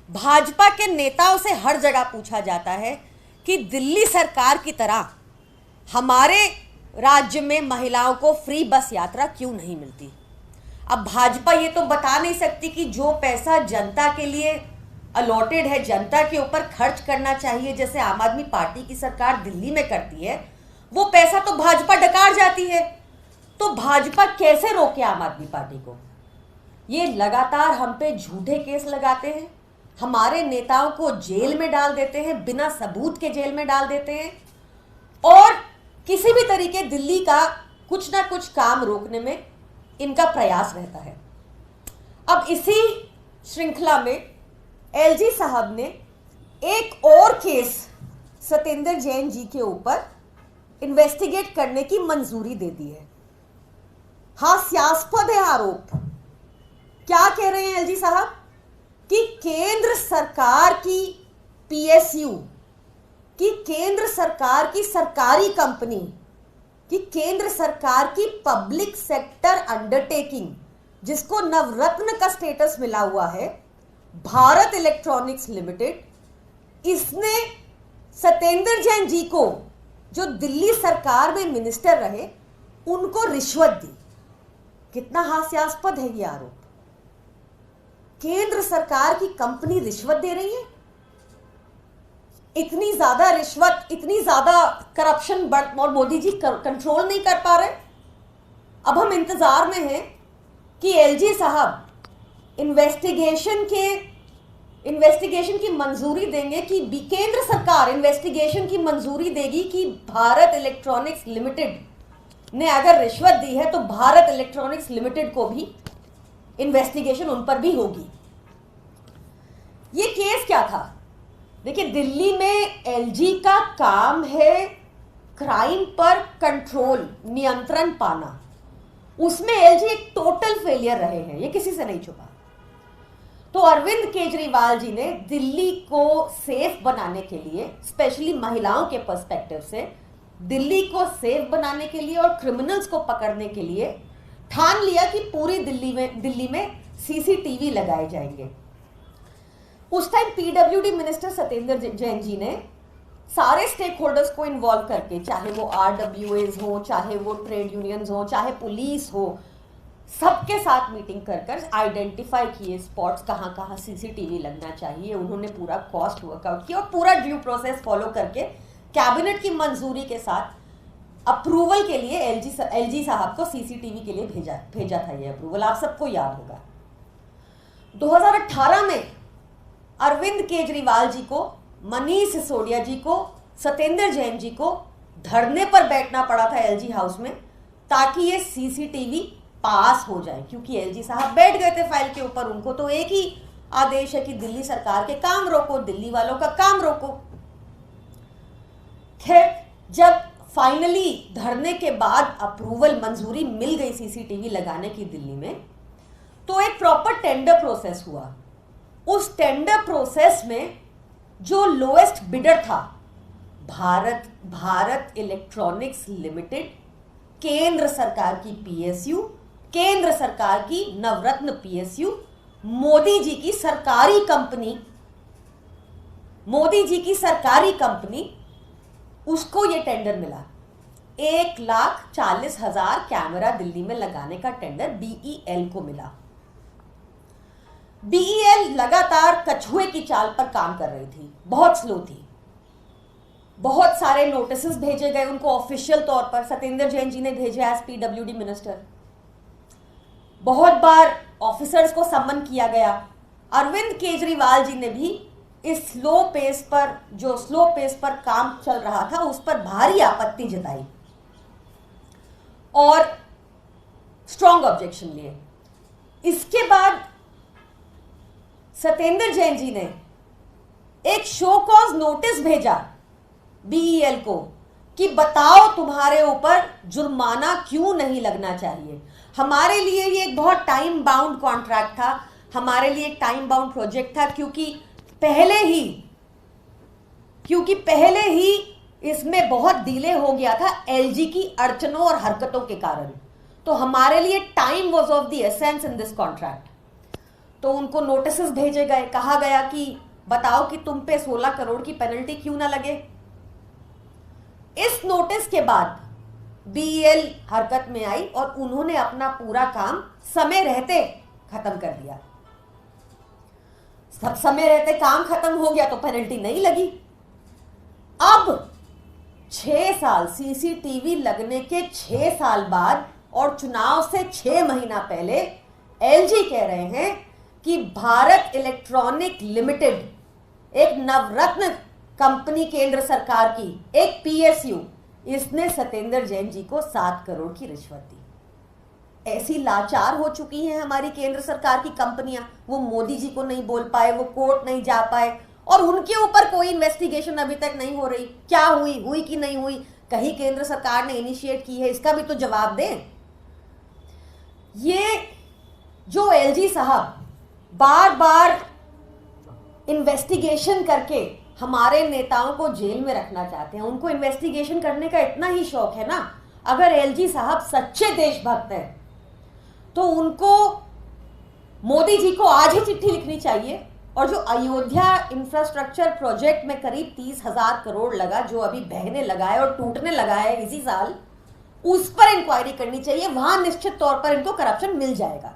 भाजपा के नेताओं से हर जगह पूछा जाता है कि दिल्ली सरकार की तरह हमारे राज्य में महिलाओं को फ्री बस यात्रा क्यों नहीं मिलती। अब भाजपा ये तो बता नहीं सकती कि जो पैसा जनता के लिए अलॉटेड है, जनता के ऊपर खर्च करना चाहिए, जैसे आम आदमी पार्टी की सरकार दिल्ली में करती है, वो पैसा तो भाजपा डकार जाती है। तो भाजपा कैसे रोके आम आदमी पार्टी को? ये लगातार हम पे झूठे केस लगाते हैं, हमारे नेताओं को जेल में डाल देते हैं, बिना सबूत के जेल में डाल देते हैं, और किसी भी तरीके दिल्ली का कुछ ना कुछ काम रोकने में इनका प्रयास रहता है। अब इसी श्रृंखला में एलजी साहब ने एक और केस सत्येंद्र जैन जी के ऊपर इन्वेस्टिगेट करने की मंजूरी दे दी है। हास्यास्पद है आरोप। क्या कह रहे हैं एलजी साहब कि केंद्र सरकार की पीएसयू, कि केंद्र सरकार की सरकारी कंपनी, कि केंद्र सरकार की पब्लिक सेक्टर अंडरटेकिंग, जिसको नवरत्न का स्टेटस मिला हुआ है, भारत इलेक्ट्रॉनिक्स लिमिटेड, इसने सत्येंद्र जैन जी को, जो दिल्ली सरकार में मिनिस्टर रहे, उनको रिश्वत दी। कितना हास्यास्पद है ये आरोप। केंद्र सरकार की कंपनी रिश्वत दे रही है। इतनी ज्यादा रिश्वत, इतनी ज्यादा करप्शन बढ़, और मोदी जी कंट्रोल नहीं कर पा रहे। अब हम इंतजार में हैं कि एलजी साहब इन्वेस्टिगेशन की मंजूरी देंगे, कि केंद्र सरकार इन्वेस्टिगेशन की मंजूरी देगी कि भारत इलेक्ट्रॉनिक्स लिमिटेड ने अगर रिश्वत दी है तो भारत इलेक्ट्रॉनिक्स लिमिटेड को भी इन्वेस्टिगेशन उन पर भी होगी। ये केस क्या था? देखिए, दिल्ली में एलजी का काम है क्राइम पर कंट्रोल, नियंत्रण पाना। उसमें एलजी एक टोटल फेलियर रहे हैं, ये किसी से नहीं छुपा। तो अरविंद केजरीवाल जी ने दिल्ली को सेफ बनाने के लिए, स्पेशली महिलाओं के पर्सपेक्टिव से, दिल्ली को सेफ बनाने के लिए और क्रिमिनल्स को पकड़ने के लिए ठान लिया कि पूरी दिल्ली में सीसीटीवी लगाए जाएंगे। उस time PWD minister Satyendra Jain ji ने सारे स्टेक होल्डर्स को इन्वॉल्व करके, चाहे वो आरडब्ल्यूएज हो, चाहे वो ट्रेड यूनियंस हो, चाहे पुलिस हो, सबके साथ मीटिंग कर आइडेंटिफाई किए स्पॉट्स, कहाँ कहाँ सीसीटीवी लगना चाहिए। उन्होंने पूरा कॉस्ट वर्कआउट किया और पूरा ड्यू प्रोसेस फॉलो करके कैबिनेट की मंजूरी के साथ अप्रूवल के लिए एलजी साहब को सीसीटीवी के लिए भेजा था। ये अप्रूवल आप सबको याद होगा। 2018 में अरविंद केजरीवाल जी को, मनीष सिसोदिया जी को, सत्येंद्र जैन जी को धरने पर बैठना पड़ा था एलजी हाउस में, ताकि ये सीसीटीवी पास हो जाए, क्योंकि एलजी साहब बैठ गए थे फाइल के ऊपर। उनको तो एक ही आदेश है कि दिल्ली सरकार के काम रोको, दिल्ली वालों का काम रोको। खैर, जब फाइनली धरने के बाद अप्रूवल, मंजूरी मिल गई सीसीटीवी लगाने की दिल्ली में, तो एक प्रॉपर टेंडर प्रोसेस हुआ। उस टेंडर प्रोसेस में जो लोएस्ट बिडर था, भारत इलेक्ट्रॉनिक्स लिमिटेड, केंद्र सरकार की पीएसयू, केंद्र सरकार की नवरत्न पीएसयू, मोदी जी की सरकारी कंपनी, उसको ये टेंडर मिला। 1,40,000 कैमरा दिल्ली में लगाने का टेंडर बीईएल को मिला। बीईएल लगातार कछुए की चाल पर काम कर रही थी, बहुत स्लो थी। बहुत सारे नोटिसेस भेजे गए उनको ऑफिशियल तौर पर, सत्येंद्र जैन जी ने भेजे एज पीडब्ल्यूडी मिनिस्टर। बहुत बार ऑफिसर्स को सम्मन किया गया। अरविंद केजरीवाल जी ने भी इस स्लो पेस पर काम चल रहा था, उस पर भारी आपत्ति जताई और स्ट्रॉन्ग ऑब्जेक्शन लिए। इसके बाद सत्येंद्र जैन जी ने एक शो कॉज नोटिस भेजा बीईएल को कि बताओ तुम्हारे ऊपर जुर्माना क्यों नहीं लगना चाहिए। हमारे लिए ये एक बहुत टाइम बाउंड कॉन्ट्रैक्ट था, हमारे लिए एक टाइम बाउंड प्रोजेक्ट था, क्योंकि पहले ही इसमें बहुत डिले हो गया था एलजी की अड़चनों और हरकतों के कारण। तो हमारे लिए time was of the essence in this contract. तो उनको नोटिस भेजे गए, कहा गया कि बताओ कि तुम पे 16 करोड़ की पेनल्टी क्यों ना लगे। इस नोटिस के बाद बीईएल हरकत में आई और उन्होंने अपना पूरा काम समय रहते खत्म कर दिया। समय रहते काम खत्म हो गया तो पेनल्टी नहीं लगी। अब 6 साल, सीसीटीवी लगने के 6 साल बाद और चुनाव से 6 महीना पहले एलजी कह रहे हैं कि भारत इलेक्ट्रॉनिक लिमिटेड, एक नवरत्न कंपनी केंद्र सरकार की, एक पीएसयू, इसने सत्येंद्र जैन जी को 7 करोड़ की रिश्वत दी। ऐसी लाचार हो चुकी हैं हमारी केंद्र सरकार की कंपनियां, वो मोदी जी को नहीं बोल पाए, वो कोर्ट नहीं जा पाए और उनके ऊपर कोई इन्वेस्टिगेशन अभी तक नहीं हो रही। क्या हुई कि नहीं हुई, कहीं केंद्र सरकार ने इनिशिएट की है, इसका भी तो जवाब दें। ये जो एलजी साहब बार बार इन्वेस्टिगेशन करके हमारे नेताओं को जेल में रखना चाहते हैं, उनको इन्वेस्टिगेशन करने का इतना ही शौक है ना। अगर एलजी साहब सच्चे देशभक्त हैं तो उनको मोदी जी को आज ही चिट्ठी लिखनी चाहिए और जो अयोध्या इंफ्रास्ट्रक्चर प्रोजेक्ट में करीब 30,000 करोड़ लगा, जो अभी बहने लगा है और टूटने लगा है इसी साल, उस पर इंक्वायरी करनी चाहिए। वहां निश्चित तौर पर इनको करप्शन मिल जाएगा।